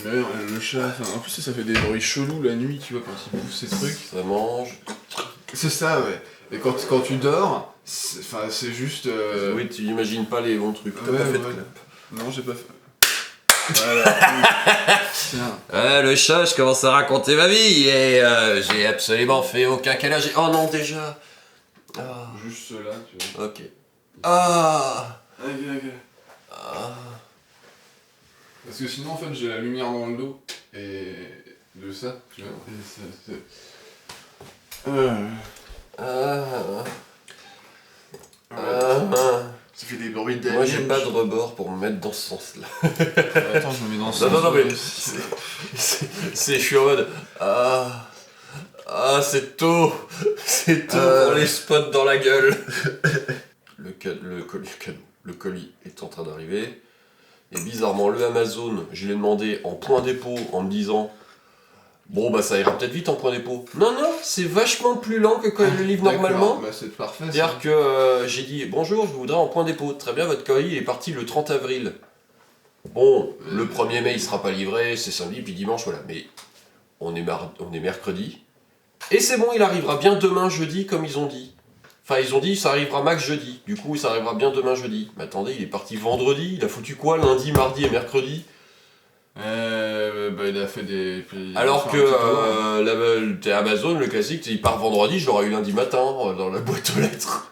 Mais le chat, en plus ça fait des bruits chelous la nuit, tu vois, quand il bouffe ses trucs. Ça mange. C'est ça, ouais. Et quand tu dors, c'est juste... Oui, tu imagines pas les bons trucs. T'as ouais, pas fait de ouais. clap. Non, j'ai pas fait. Voilà. Tiens. Le chat, je commence à raconter ma vie et j'ai absolument fait aucun câlage. Oh non, déjà. Ah. Juste cela, tu vois. Ok. Ah. Ok. Ah. Parce que sinon, en fait, j'ai la lumière dans le dos. Et de ça, tu vois. Et Ah. ça fait des bruits d'alien. Moi, j'ai pas de rebord pour me mettre dans ce sens-là. Attends, je me mets dans ce Non, sens. mais je suis en mode. C'est tôt. C'est tôt pour les spots dans la gueule. Le colis est en train d'arriver. Et bizarrement, le Amazon, je l'ai demandé en point dépôt en me disant. Bon, bah ça ira peut-être vite en point dépôt. Non, c'est vachement plus lent que quand il le livre normalement. Bah, c'est parfait. C'est-à-dire que j'ai dit bonjour, je voudrais en point dépôt. Très bien, votre colis est parti le 30 avril. Bon, le 1er mai il sera pas livré, c'est samedi, puis dimanche, voilà. Mais on est mercredi. Et c'est bon, il arrivera bien demain jeudi, comme ils ont dit. Enfin, ils ont dit ça arrivera max jeudi. Du coup, ça arrivera bien demain jeudi. Mais attendez, il est parti vendredi. Il a foutu quoi lundi, mardi et mercredi? Bah, il a fait des... Alors que Amazon, le classique, il part vendredi, je l'aurais eu lundi matin dans la boîte aux lettres.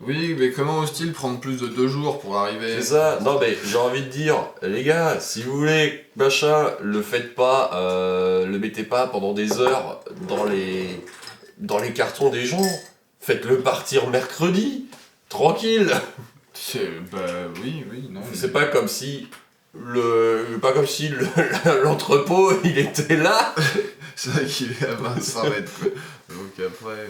Oui, mais comment ose-t-il prendre plus de 2 jours pour arriver? C'est ça. Non, mais j'ai envie de dire, les gars, si vous voulez, machin, le faites pas, le mettez pas pendant des heures dans les cartons des gens. Faites-le partir mercredi, tranquille. Bah oui, non. C'est pas comme si l'entrepôt il était là. C'est vrai qu'il est à 25 mètres, quoi. Donc après...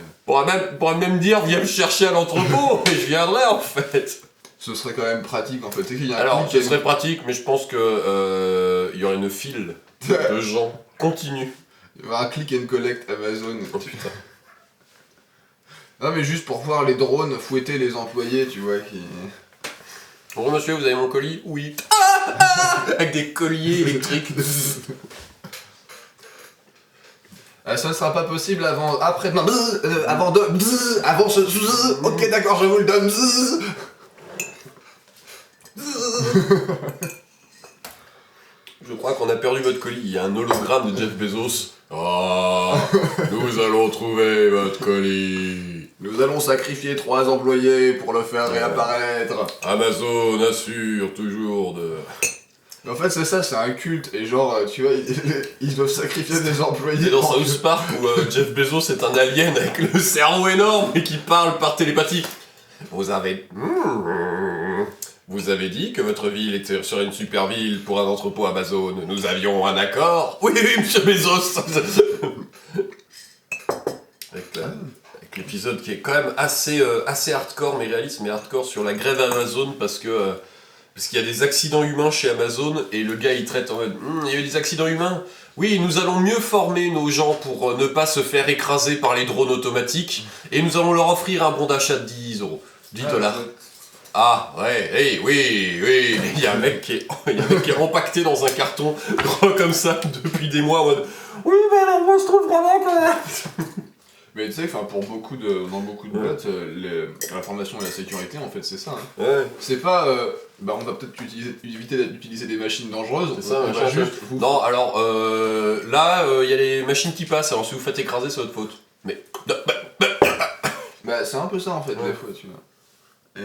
Pourrait même dire, viens me chercher à l'entrepôt, et je viendrai en fait. Ce serait quand même pratique en fait. Il y a un Alors, clic ce serait pratique, mais je pense que il y aurait une file de gens continue. Il y aura un click and collect Amazon. Oh putain. Non mais juste pour voir les drones fouetter les employés, tu vois, qui... Bonjour monsieur, vous avez mon colis? Oui. Avec des colliers électriques. Ça ne sera pas possible avant... Après-demain. Avant ce... Ok d'accord, je vous le donne. Je crois qu'on a perdu votre colis. Il y a un hologramme de Jeff Bezos. Nous allons trouver votre colis. Nous allons sacrifier 3 employés pour le faire réapparaître. Amazon assure toujours de... Mais en fait c'est ça, c'est un culte. Et genre, tu vois, ils doivent sacrifier des employés. C'est dans South Park où Jeff Bezos est un alien avec le cerveau énorme et qui parle par télépathie. Vous avez dit que votre ville serait une super ville pour un entrepôt Amazon. Nous avions un accord. Oui, monsieur Bezos. Avec l'épisode qui est quand même assez hardcore, mais réaliste, mais hardcore sur la grève Amazon parce qu'il y a des accidents humains chez Amazon et le gars il traite en mode il y a eu des accidents humains. Oui, nous allons mieux former nos gens pour ne pas se faire écraser par les drones automatiques et nous allons leur offrir un bon d'achat de 10 €. 10 $. Ah, ouais, hey, oui, il y a un mec qui est empaqueté dans un carton gros comme ça depuis des mois en mode oui, mais alors moi je trouve vraiment que... Mais tu sais, dans beaucoup de boîtes, l'information et la sécurité, en fait, c'est ça. Hein. Ouais. C'est pas, on va peut-être éviter d'utiliser des machines dangereuses. C'est ça, juste... Non, alors, là, il y a les machines qui passent, alors si vous faites écraser, c'est votre faute. Mais... Bah, c'est un peu ça, en fait, des fois, tu vois. Oui,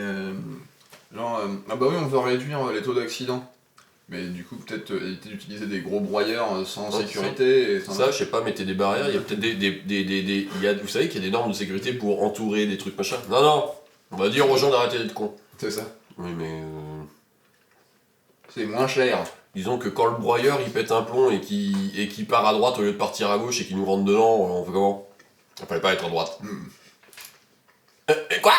on veut réduire les taux d'accident. Mais du coup, peut-être éviter d'utiliser des gros broyeurs sans sécurité. Et sans... Ça, je sais pas, mettez des barrières, il y a peut-être vous savez qu'il y a des normes de sécurité pour entourer des trucs machin. Non, on va dire aux gens d'arrêter d'être cons. C'est ça. Oui, mais... C'est moins cher. Disons que quand le broyeur il pète un plomb et qui part à droite au lieu de partir à gauche et qu'il nous rentre dedans, on fait comment? Ça fallait pas être à droite. Quoi?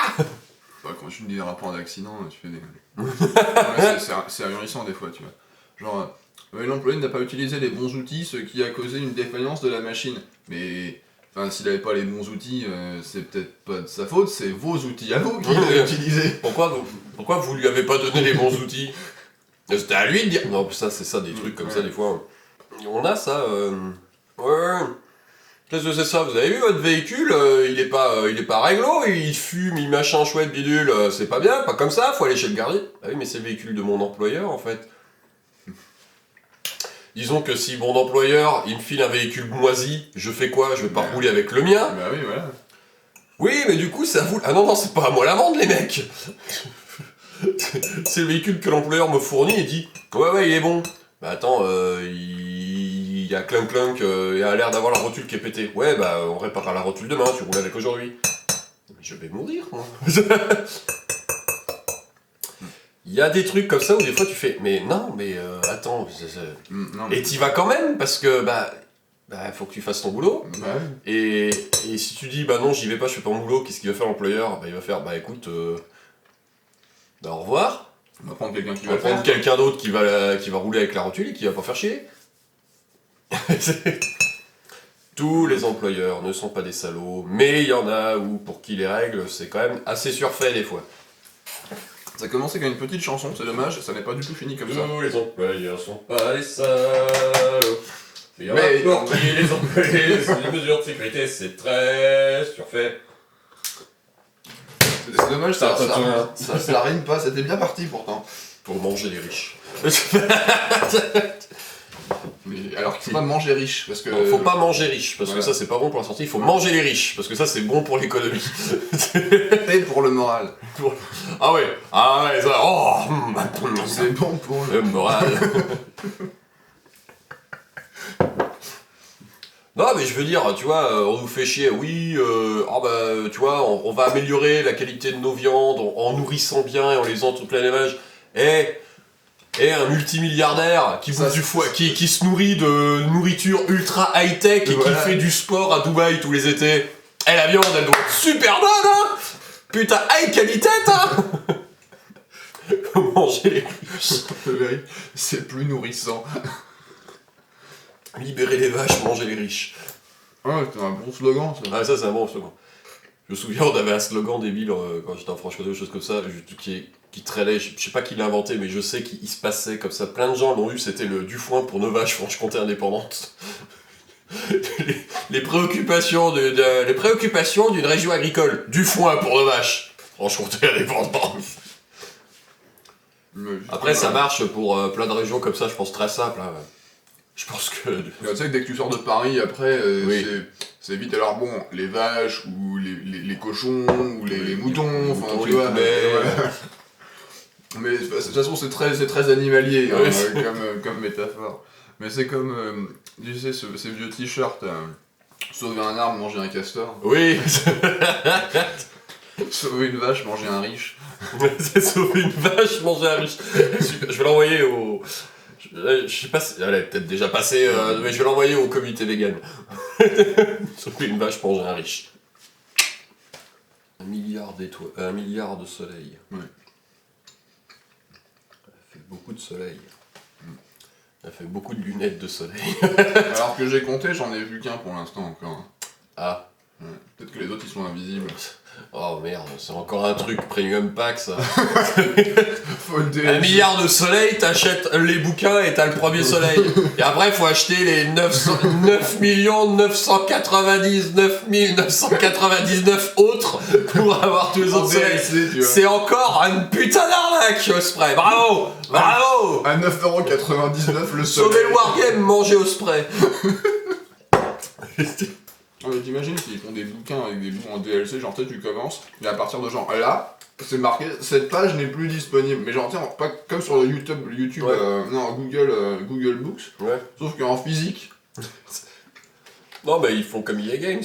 Bah, quand tu me dis un rapport d'accident, tu fais des... Ouais, c'est ahurissant des fois, tu vois. Genre, l'employé n'a pas utilisé les bons outils, ce qui a causé une défaillance de la machine. Mais, s'il n'avait pas les bons outils, c'est peut-être pas de sa faute, c'est vos outils à vous qu'il a utilisés. Pourquoi vous lui avez pas donné les bons outils? C'était à lui de dire. Non, ça, c'est ça, des trucs comme ça, des fois. On a ça. Ouais. Qu'est-ce que c'est ça? Vous avez vu votre véhicule? Il est pas réglo, il fume, il machin chouette bidule, c'est pas bien, pas comme ça, faut aller chez le gardien. Ah oui, mais c'est le véhicule de mon employeur en fait. Disons que si mon employeur il me file un véhicule moisi, je fais quoi? Je vais pas rouler avec le mien? Bah oui, voilà. Oui, mais du coup, c'est à vous. Ah non, c'est pas à moi l'amende, les mecs! C'est le véhicule que l'employeur me fournit et dit ouais, il est bon. Bah attends, il y a clunk, il a l'air d'avoir la rotule qui est pétée. Ouais, bah on réparera la rotule demain, tu roules avec aujourd'hui. Mais je vais mourir, moi. Il y a des trucs comme ça où des fois tu fais mais non, mais attends. Non, Et t'y vas quand même parce que bah faut que tu fasses ton boulot. Bah oui. Et si tu dis bah non, j'y vais pas, je fais pas mon boulot, qu'est-ce qu'il va faire l'employeur? Bah il va faire bah écoute, bah au revoir. On va prendre quelqu'un qui Tu va vas prendre faire. quelqu'un d'autre qui va rouler avec la rotule et qui va pas faire chier. Tous les employeurs ne sont pas des salauds, mais il y en a où pour qui les règles c'est quand même assez surfait des fois. Ça a commencé avec une petite chanson, c'est dommage, ça n'est pas du tout fini comme ça. Tous les employeurs sont pas des salauds. Il y en a Mais pour qui les employés sont des mesures de sécurité, c'est très surfait. C'est dommage, ça rime pas, c'était bien parti pourtant. Pour manger les riches. Mais alors qu'il faut pas manger riche, parce que... Non, faut pas manger riche, parce Voilà. que ça c'est pas bon pour la santé, il faut manger les riches, parce que ça c'est bon pour l'économie. Et pour le moral. Ah ouais, ça, oh, C'est bon pour le... le moral. Non mais je veux dire, tu vois, on nous fait chier, oui, tu vois, on va améliorer la qualité de nos viandes en nourrissant bien et en les faisant toute plein d'élevage. Et un multimilliardaire qui bouffe du foie, qui se nourrit de nourriture ultra high-tech et Voilà. qui fait du sport à Dubaï tous les étés. Et la viande, elle doit être super bonne, hein! Putain, high qualité, hein! Manger les riches. C'est plus nourrissant. Libérer les vaches, manger les riches. Ouais, c'est un bon slogan ça. Ah, ça, c'est un bon slogan. Je me souviens, on avait un slogan débile quand j'étais en Franche-Comté, des choses comme ça, qui traînait, je sais pas qui l'a inventé, mais je sais qu'il se passait comme ça. Plein de gens l'ont eu, c'était le du foin pour nos vaches Franche-Comté indépendantes. les préoccupations d'une région agricole. Du foin pour nos vaches Franche-Comté indépendante. Après, ça marche pour plein de régions comme ça, je pense très simple. Hein. Je pense que. Tu sais que dès que tu sors de Paris, après, Oui. c'est vite. Alors bon, les vaches, ou les cochons, ou les moutons, enfin moutons, tu les vois. poulets. Voilà. Mais de toute façon, c'est très animalier Oui. comme métaphore. Mais c'est comme, tu sais, ces vieux t-shirts, sauver un arbre, manger un castor. Oui, Sauver une vache, manger un riche. c'est sauver une vache, manger un riche. Je vais l'envoyer au. Je sais pas si. Elle est peut-être déjà passée, mais je vais l'envoyer au comité vegan. Sauver une vache, manger un riche. 1 milliard d'étoiles. 1 milliard de soleils. Ouais. Elle fait beaucoup de soleil. Elle fait beaucoup de lunettes de soleil. Alors que j'ai compté, j'en ai vu qu'un pour l'instant encore. Hein. Ah. Ouais. Peut-être que les autres ils sont invisibles. Oh merde, c'est encore un truc premium pack ça. Faut le 1 DLC. milliard de soleil, t'achètes les bouquins et t'as le premier soleil. Et après, faut acheter les 9 999 999 autres pour avoir tous les En autres soleils. DLC, tu vois. C'est encore une putain d'arnaque, Osprey. Bravo, bravo. À 9,99€ le Sauver soleil. le wargame, manger Osprey. Ouais, t'imagines s'ils font des bouquins avec des bouts en DLC, genre tu sais, tu commences, et à partir de genre là, c'est marqué, cette page n'est plus disponible. Mais genre, tiens, pas comme sur le YouTube Ouais. non, Google Books, Ouais. sauf qu'en physique, Non, mais ils font comme EA Games.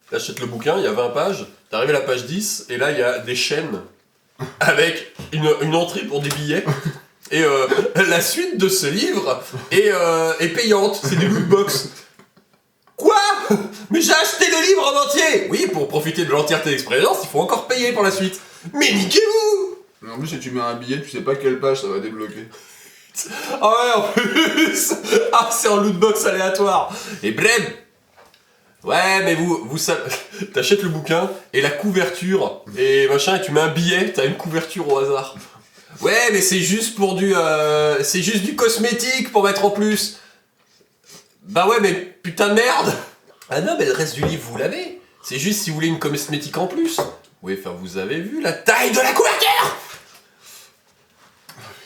T'achètes le bouquin, il y a 20 pages, t'arrives à la page 10, et là il y a des chaînes avec une entrée pour des billets. Et la suite de ce livre est payante, c'est des lootbox. Quoi? Mais j'ai acheté le livre en entier! Oui, pour profiter de l'entièreté de l'expérience, il faut encore payer pour la suite. Mais niquez-vous! mais en plus si tu mets un billet, tu sais pas quelle page ça va débloquer. Ah ouais, en plus! Ah, c'est en lootbox aléatoire! Et blême! Ouais, mais vous savez, t'achètes le bouquin et la couverture et machin, et tu mets un billet, t'as une couverture au hasard. Ouais, mais c'est juste pour c'est juste du cosmétique pour mettre en plus. Bah ouais, mais putain de merde. Ah non, mais le reste du livre, vous l'avez. C'est juste si vous voulez une cosmétique en plus. Oui, enfin, vous avez vu la taille de la couverture.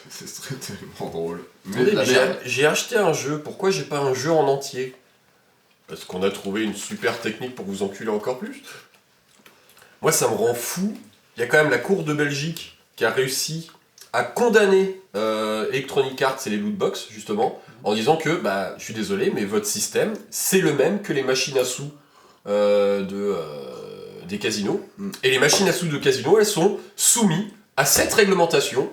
C'est tellement drôle. Attendez, la mais merde. j'ai acheté un jeu. Pourquoi j'ai pas un jeu en entier? Parce qu'on a trouvé une super technique pour vous enculer encore plus. Moi, ça me rend fou. Il y a quand même la Cour de Belgique qui a réussi à condamner Electronic Arts et les lootbox, justement, en disant que, bah, je suis désolé, mais votre système, c'est le même que les machines à sous des casinos. Et les machines à sous de casinos, elles sont soumises à cette réglementation.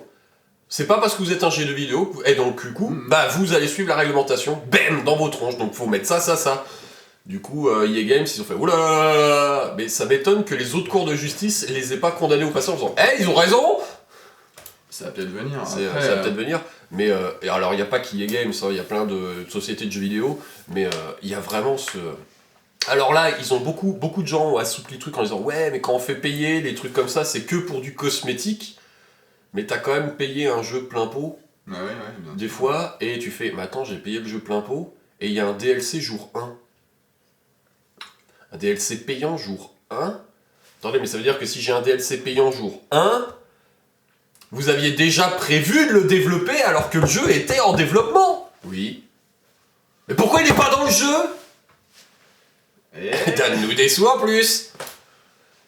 C'est pas parce que vous êtes un jeu de vidéo, et donc du coup, bah, vous allez suivre la réglementation, bam, dans vos tronches, donc faut mettre ça. Du coup, EA Games, ils ont fait oulala, mais ça m'étonne que les autres cours de justice les aient pas condamnés au passé en disant ils ont raison. Ça va peut-être venir. Ça Après, va peut-être venir, mais et alors il n'y a pas qu'EA Games, hein, il y a plein de sociétés de jeux vidéo, mais il y a vraiment ce. Alors là, ils ont beaucoup de gens ont assoupli le truc en disant ouais, mais quand on fait payer les trucs comme ça, c'est que pour du cosmétique, mais t'as quand même payé un jeu plein pot ouais, bien des sûr. fois, et tu fais mais attends, j'ai payé le jeu plein pot, et il y a un DLC jour 1. Un DLC payant jour 1. Attendez, mais ça veut dire que si j'ai un DLC payant jour 1, vous aviez déjà prévu de le développer alors que le jeu était en développement. Oui. Mais pourquoi il n'est pas dans le jeu? Donne-nous des sous en plus.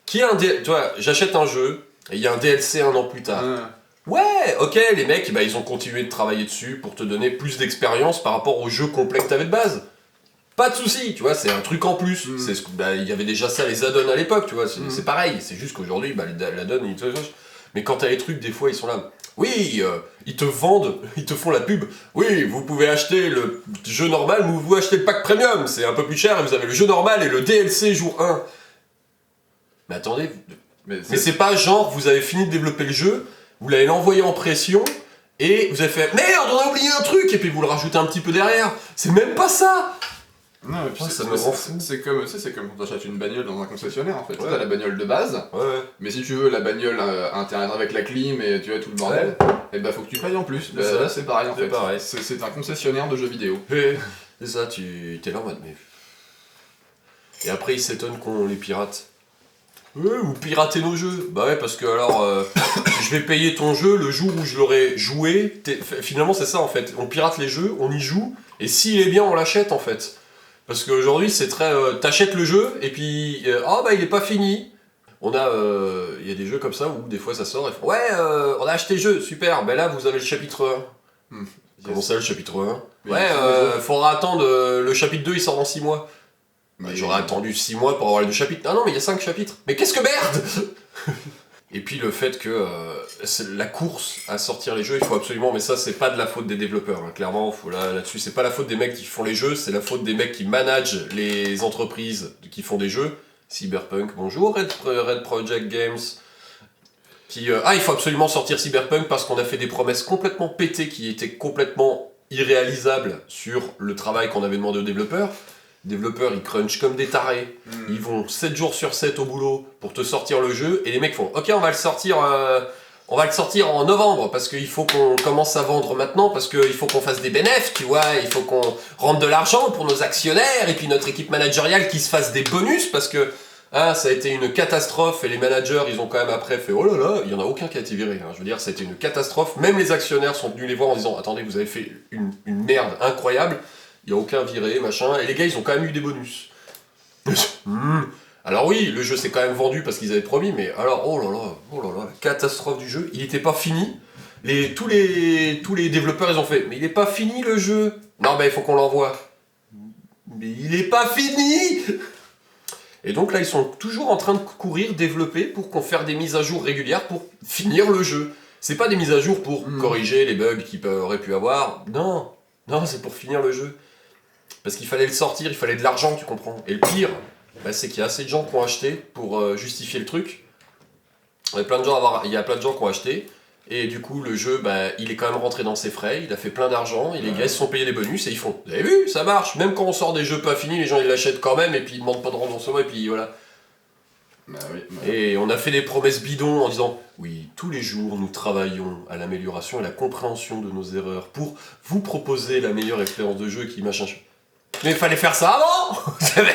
Qui a un DLC? Tu vois, j'achète un jeu et il y a un DLC un an plus tard. Ouais, ok, les mecs, bah, ils ont continué de travailler dessus pour te donner plus d'expérience par rapport au jeu complet que t'avais de base. Pas de soucis, tu vois, c'est un truc en plus. Bah, il y avait déjà ça, les add-ons à l'époque, tu vois, c'est pareil. C'est juste qu'aujourd'hui, bah, les add-ons, ils te. Mais quand t'as les trucs, des fois, ils sont là. Oui, ils te vendent, ils te font la pub. Oui, vous pouvez acheter le jeu normal, ou vous achetez le pack premium, c'est un peu plus cher, et vous avez le jeu normal et le DLC jour 1. Mais attendez, mais c'est pas genre, vous avez fini de développer le jeu, vous l'avez envoyé en pression, et vous avez fait merde, on a oublié un truc, et puis vous le rajoutez un petit peu derrière. C'est même pas ça! Non, et puis ça me rend fou. c'est comme quand t'achètes une bagnole dans un concessionnaire en fait. T'as la bagnole de base, Ouais. mais si tu veux la bagnole intérieure avec la clim et tu as tout le bordel, et bah faut que tu payes en plus. Bah, là c'est pareil en fait. Pareil. C'est un concessionnaire de jeux vidéo. C'est ça, t'es là en mode mais. Et après ils s'étonnent qu'on les pirate. Ouais, vous piratez nos jeux. Bah ouais, parce que alors, je vais payer ton jeu le jour où je l'aurai joué. Finalement, c'est ça en fait. On pirate les jeux, on y joue, et s'il est bien, on l'achète en fait. Parce qu'aujourd'hui, c'est très. T'achètes le jeu, et puis. Bah il est pas fini. Il y a des jeux comme ça où des fois ça sort et font ouais, on a acheté le jeu, super. Ben là, vous avez le chapitre 1. Comment ça, le chapitre 1? Ouais, faudra attendre. Le chapitre 2, il sort dans 6 mois. Mais j'aurais attendu 6 mois pour avoir les 2 chapitres. Ah non, mais il y a 5 chapitres. Mais qu'est-ce que merde! Et puis le fait que c'est la course à sortir les jeux, il faut absolument, mais ça c'est pas de la faute des développeurs, hein. Clairement, là-dessus c'est pas la faute des mecs qui font les jeux, c'est la faute des mecs qui managent les entreprises qui font des jeux. Cyberpunk, bonjour Red Project Games. Il faut absolument sortir Cyberpunk parce qu'on a fait des promesses complètement pétées qui étaient complètement irréalisables sur le travail qu'on avait demandé aux développeurs. Les développeurs, ils crunchent comme des tarés. Ils vont 7 jours sur 7 au boulot pour te sortir le jeu. Et les mecs font ok, on va le sortir en novembre parce qu'il faut qu'on commence à vendre maintenant, parce qu'il faut qu'on fasse des bénéfices, tu vois. Il faut qu'on rentre de l'argent pour nos actionnaires et puis notre équipe managériale qui se fasse des bonus parce que ça a été une catastrophe et les managers, ils ont quand même après fait oh là là, il n'y en a aucun qui a été viré. Hein. Je veux dire, ça a été une catastrophe. Même les actionnaires sont venus les voir en disant attendez, vous avez fait une merde incroyable. Il n'y a aucun viré, machin. Et les gars, ils ont quand même eu des bonus. Alors oui, le jeu s'est quand même vendu parce qu'ils avaient promis, mais alors, oh là là, la catastrophe du jeu. Il n'était pas fini. Tous les développeurs, ils ont fait, mais il n'est pas fini le jeu. Non, il faut qu'on l'envoie. Mais il n'est pas fini. Et donc là, ils sont toujours en train de courir, développer, pour qu'on fasse des mises à jour régulières pour finir le jeu. C'est pas des mises à jour pour corriger les bugs qu'ils auraient pu avoir. Non, c'est pour finir le jeu. Parce qu'il fallait le sortir, il fallait de l'argent, tu comprends. Et le pire, c'est qu'il y a assez de gens qui ont acheté pour justifier le truc. Il y a plein de gens qui ont acheté, et du coup le jeu, il est quand même rentré dans ses frais, il a fait plein d'argent, et les gars ils se sont payés des bonus, et ils font, vous avez vu, ça marche, même quand on sort des jeux pas finis, les gens ils l'achètent quand même, et puis ils demandent pas de remboursement, et puis voilà. Bah oui. Et on a fait des promesses bidons en disant oui, tous les jours nous travaillons à l'amélioration et la compréhension de nos erreurs pour vous proposer la meilleure expérience de jeu qui machin. Mais il fallait faire ça avant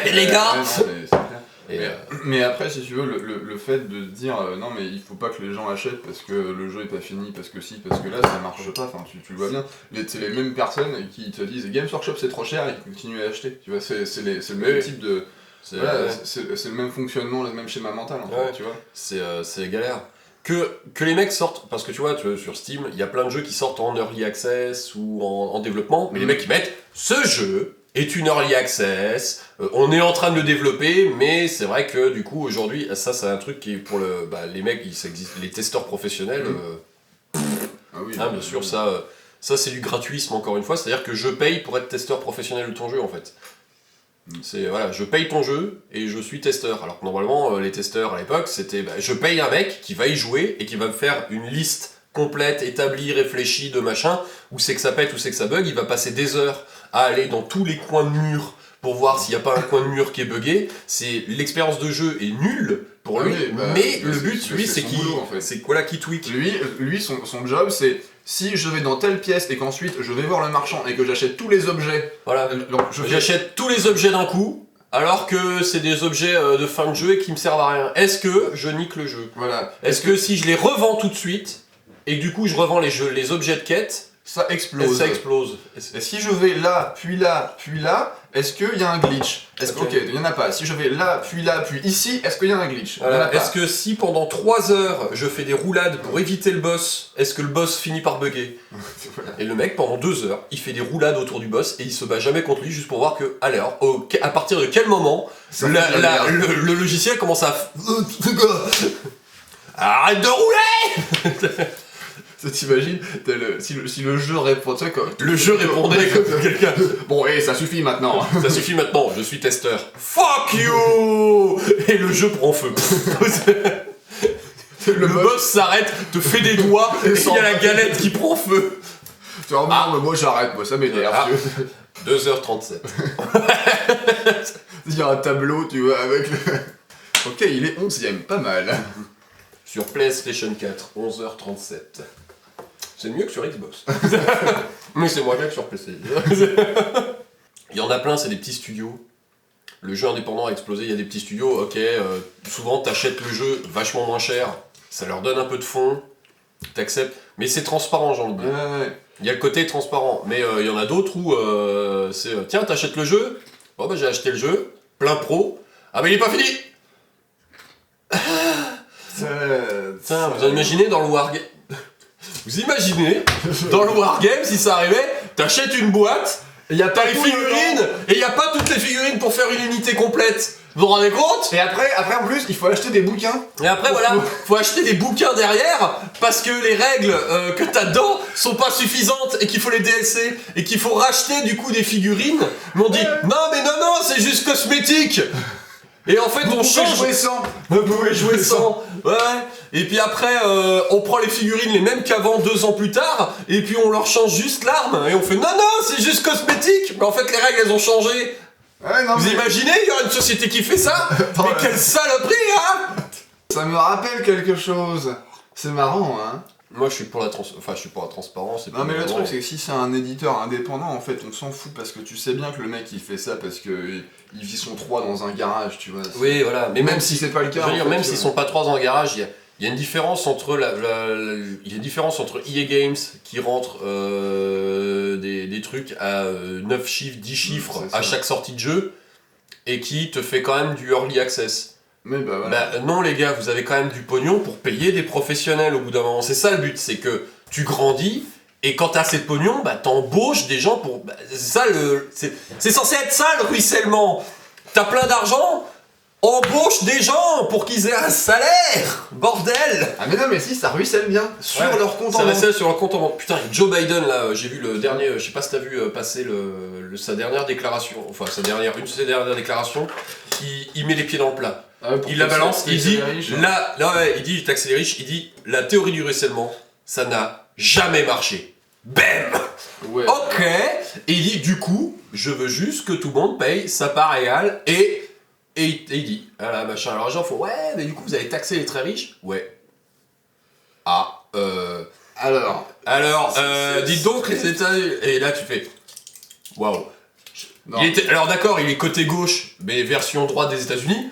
les gars. Non, mais c'est clair. Et, Mais après, si tu veux, le fait de dire non, mais il faut pas que les gens achètent parce que le jeu est pas fini, parce que si, parce que là, ça marche pas. Enfin, tu le vois bien. C'est les mêmes personnes qui te disent Games Workshop c'est trop cher et qui continuent à acheter. Tu vois, c'est le même type de. Voilà, c'est le même fonctionnement, le même schéma mental en fait, tu vois. C'est galère. Que les mecs sortent, parce que tu vois, sur Steam, il y a plein de jeux qui sortent en early access ou en développement, mais les mecs qui mettent ce jeu est une early access, on est en train de le développer, mais c'est vrai que du coup aujourd'hui, ça c'est un truc qui est pour les mecs, ça existe, les testeurs professionnels, Ah oui, bien sûr, ça c'est du gratuisme encore une fois, c'est-à-dire que je paye pour être testeur professionnel de ton jeu en fait. C'est voilà, je paye ton jeu et je suis testeur. Alors que normalement, les testeurs à l'époque, c'était je paye un mec qui va y jouer et qui va me faire une liste complète, établie, réfléchie de machin, où c'est que ça pète, où c'est que ça bug. Il va passer des heures à aller dans tous les coins de mur pour voir s'il n'y a pas un coin de mur qui est buggé. L'expérience de jeu est nulle pour lui, mais le but, lui, c'est qu'il tweak. Lui son job, c'est si je vais dans telle pièce et qu'ensuite je vais voir le marchand et que j'achète tous les objets. Voilà, j'achète tous les objets d'un coup, alors que c'est des objets de fin de jeu et qui me servent à rien. Est-ce que je nique le jeu? Voilà. Est-ce que si je les revends tout de suite, et que du coup je revends les objets de quête, ça explose. Ça explose. Et si je vais là, puis là, puis là, est-ce qu'il y a un glitch? Ok, il n'y en a pas. Si je vais là, puis ici, est-ce qu'il y a un glitch? Voilà. Est-ce que si pendant 3 heures je fais des roulades pour éviter le boss, est-ce que le boss finit par bugger? Voilà. Et le mec pendant 2 heures, il fait des roulades autour du boss et il se bat jamais contre lui juste pour voir que, alors, à partir de quel moment le logiciel commence à... Arrête de rouler. T'imagines, si le jeu répond, tu sais quoi. Le jeu répondait comme quelqu'un. Bon, ça suffit maintenant. Ça suffit maintenant, je suis testeur. Fuck you. Et le jeu prend feu. Le boss s'arrête, te fait des doigts, et il y a la galette qui prend feu. Tu vois, mais moi j'arrête, moi ça m'énerve. 2h37. Il y a un tableau, tu vois, avec le... Ok, il est 11ème, pas mal. Sur PlayStation 4, 11h37. C'est mieux que sur Xbox. Mais c'est moins bien que sur PC. Il y en a plein, c'est des petits studios. Le jeu indépendant a explosé, il y a des petits studios, ok, souvent t'achètes le jeu vachement moins cher, ça leur donne un peu de fonds, t'acceptes, mais c'est transparent, j'ai envie de dire. Ouais. Il y a le côté transparent, mais il y en a d'autres où c'est tiens, t'achètes le jeu, bon bah j'ai acheté le jeu, plein pro, ah mais il est pas fini. Tiens, vous imaginez dans le Wargame. Vous imaginez dans le Wargame si ça arrivait, t'achètes une boîte, t'as les figurines, et y a pas toutes les figurines pour faire une unité complète. Vous vous rendez compte? Et après en plus, il faut acheter des bouquins. Et après voilà, faut acheter des bouquins derrière, parce que les règles que t'as dedans sont pas suffisantes, et qu'il faut les DLC, et qu'il faut racheter du coup des figurines. Mais on dit, non, c'est juste cosmétique. Et en fait, on change. Vous pouvez jouer sans. Ouais. Et puis après, on prend les figurines les mêmes qu'avant 2 ans plus tard, et puis on leur change juste l'arme, et on fait non, c'est juste cosmétique. Mais en fait, les règles elles ont changé. Ouais, non, vous imaginez, il y aura une société qui fait ça? Mais quelle saloperie, hein? Ça me rappelle quelque chose. C'est marrant, hein. Moi, je suis pour la transparence. Non, mais le truc, c'est que si c'est un éditeur indépendant, en fait, on s'en fout parce que tu sais bien que le mec il fait ça parce que il vit son 3 dans un garage, tu vois. Oui, voilà. Mais même si c'est pas le cas. Je veux dire, même s'ils sont pas 3 dans un garage, il y a une différence entre EA Games qui rentre des trucs à 9 chiffres, 10 chiffres à chaque sortie de jeu et qui te fait quand même du early access. Mais voilà. Non les gars, vous avez quand même du pognon pour payer des professionnels au bout d'un moment. C'est ça le but, c'est que tu grandis et quand t'as assez de pognon, t'embauches des gens pour... c'est censé être ça le ruissellement. T'as plein d'argent, embauche des gens pour qu'ils aient un salaire. Bordel. Ah mais non mais si, ça ruisselle bien sur leur compte en banque. Ça ruisselle sur leur compte en banque. Putain, Joe Biden là, j'ai vu le dernier, je sais pas si t'as vu passer sa dernière déclaration, une de ses dernières déclarations, il met les pieds dans le plat. Il la balance, il dit, il dit taxer les riches, il dit la théorie du ruissellement, ça n'a jamais marché. Bam. Ouais. Ok. Et il dit du coup, je veux juste que tout le monde paye sa part égale et Et il dit, voilà, machin. Alors les gens font, ouais, mais du coup, vous allez taxer les très riches? Ouais. Ah, Alors, dites donc les États-Unis. Et là, tu fais, waouh. non. Alors d'accord, il est côté gauche, mais version droite des États-Unis.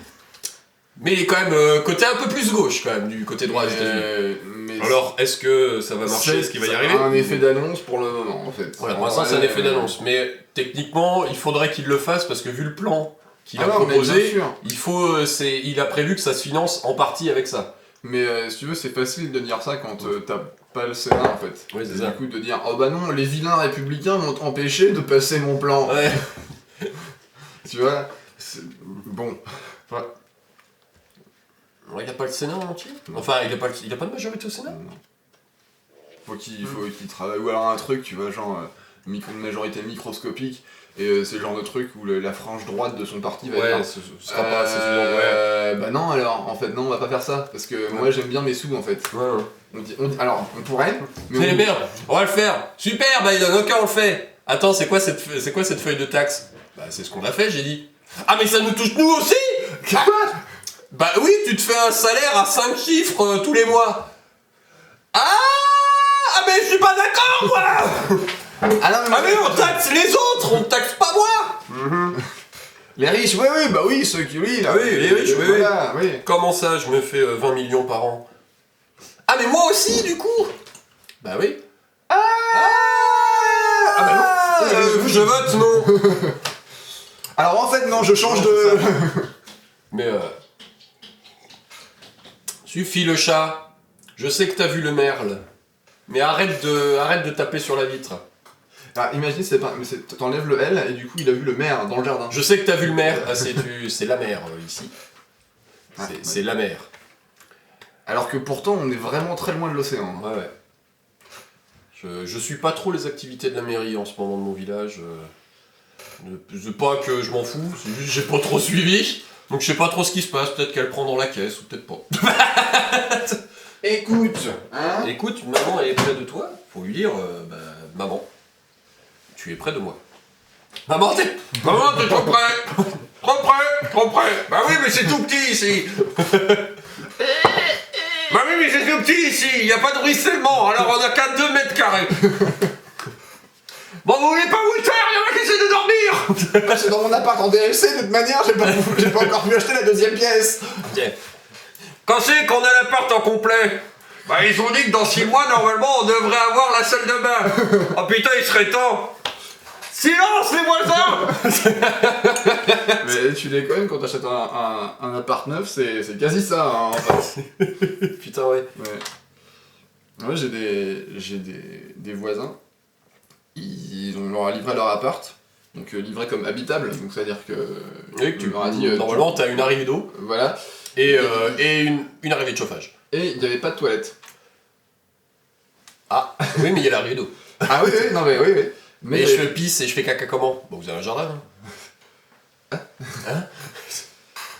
Mais il est quand même côté un peu plus gauche, quand même, du côté droit des États-Unis. Mais Alors, est-ce que ça va marcher? Est-ce qu'il va y arriver? C'est un effet d'annonce pour le moment, en fait. Voilà, pour l'instant, c'est un effet d'annonce. Mais techniquement, il faudrait qu'il le fasse parce que vu le plan qu'il a non, mais bien proposé, sûr. il a prévu que ça se finance en partie avec ça. Mais si tu veux, c'est facile de dire ça quand t'as pas le Sénat, en fait. Oui, c'est Et ça. du coup, de dire, oh bah non, les vilains républicains m'ont empêché de passer mon plan. Ouais. Tu vois, bon. Ouais, il a pas le Sénat en entier. Enfin, il a pas de majorité au Sénat. Faut qu'il travaille, ou alors un truc, tu vois, genre une majorité microscopique, et c'est le genre de truc où la frange droite de son parti va dire ce sera pas assez souvent. bah non, alors, en fait, non, on va pas faire ça, parce que moi j'aime bien mes sous, en fait. Ouais. Alors, on pourrait, mais Mais merde, on va le faire. Super, Biden, ok, on le fait. Attends, c'est quoi cette feuille de taxe? Bah, c'est ce qu'on a fait, j'ai dit. Ah, mais ça nous touche nous aussi. Quoi? Bah oui, tu te fais un salaire à 5 chiffres tous les mois. Ah, mais je suis pas d'accord, moi. Ah non, Mais on taxe les autres, on taxe pas moi. Les riches, oui, bah oui, ceux qui, oui, là, Oui, les riches, oui, voilà, oui. Comment ça, je me fais 20 millions par an? Ah, mais moi aussi, du coup. Bah oui. Ah bah non. Je vote non. Alors en fait, non, je change de... Mais suffit le chat. Je sais que t'as vu le merle. Mais arrête de taper sur la vitre. Ah, imagine, t'enlèves le L et du coup il a vu le maire dans le jardin. Je sais que t'as vu le maire. Ah, c'est la mer ici. Ah, C'est la mer. Alors que pourtant on est vraiment très loin de l'océan. Ouais, ouais. Je suis pas trop les activités de la mairie en ce moment de mon village. C'est pas que je m'en fous, c'est juste que j'ai pas trop suivi. Donc je sais pas trop ce qui se passe, peut-être qu'elle prend dans la caisse ou peut-être pas. Écoute, hein. Écoute, maman elle est près de toi, faut lui dire, maman, tu es près de moi. Maman, t'es trop près. Trop près, trop près. Bah oui, mais c'est tout petit ici. Bah oui, mais c'est tout petit ici, il n'y a pas de ruissellement, alors on a qu'à 2 mètres carrés. Bon, vous voulez pas vous le faire, il y en a qui essaient de dormir. C'est dans mon appart en DLC, de toute manière, j'ai pas encore pu acheter la deuxième pièce. Tiens. Quand c'est qu'on a l'appart en complet? Bah ils ont dit que dans 6 mois, normalement, on devrait avoir la salle de bain. Oh putain, il serait temps. Silence les voisins. Mais tu déconnes, quand t'achètes un appart neuf, c'est quasi ça, hein, en fait. Putain, ouais. Ouais, j'ai des voisins, on leur a livré leur appart, donc livré comme habitable, donc c'est-à-dire que... Oui, que on leur a dit... normalement, t'as une arrivée d'eau Voilà. et une arrivée de chauffage. Et il n'y avait pas de toilette. Ah, oui, mais il y a l'arrivée d'eau. Ah oui, oui, non mais oui, oui. Mais je pisse et je fais caca comment? Bon, vous avez un jardin, hein?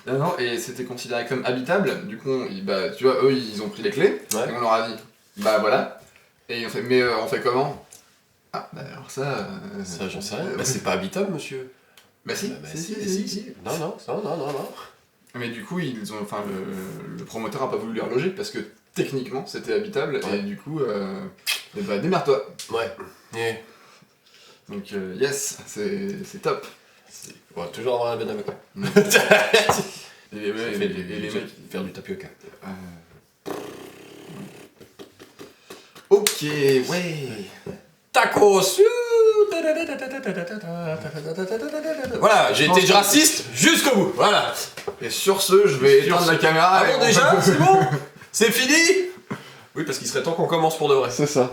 Non, et c'était considéré comme habitable, du coup, bah, tu vois, eux, ils ont pris les clés, Ouais. et on leur a dit, bah voilà, et on fait, mais on fait comment? Ah, bah alors ça... Ça, j'en sais rien. Bah, c'est pas habitable, monsieur. Bah si, Bah, si. Non. Mais du coup, enfin, le promoteur a pas voulu les reloger, parce que techniquement, c'était habitable, Ouais. et du coup, et bah démerde-toi. Ouais. Et Donc, yes, c'est top. on va toujours avoir la bonne avec moi. Et les mecs... Faire du tapioca. Ok, ouais. Tacos. Voilà, j'ai été raciste jusqu'au bout. Voilà. Et sur ce, je vais éteindre la caméra. Ah bon, déjà? C'est bon? C'est fini? Oui, parce qu'il serait temps qu'on commence pour de vrai. C'est ça.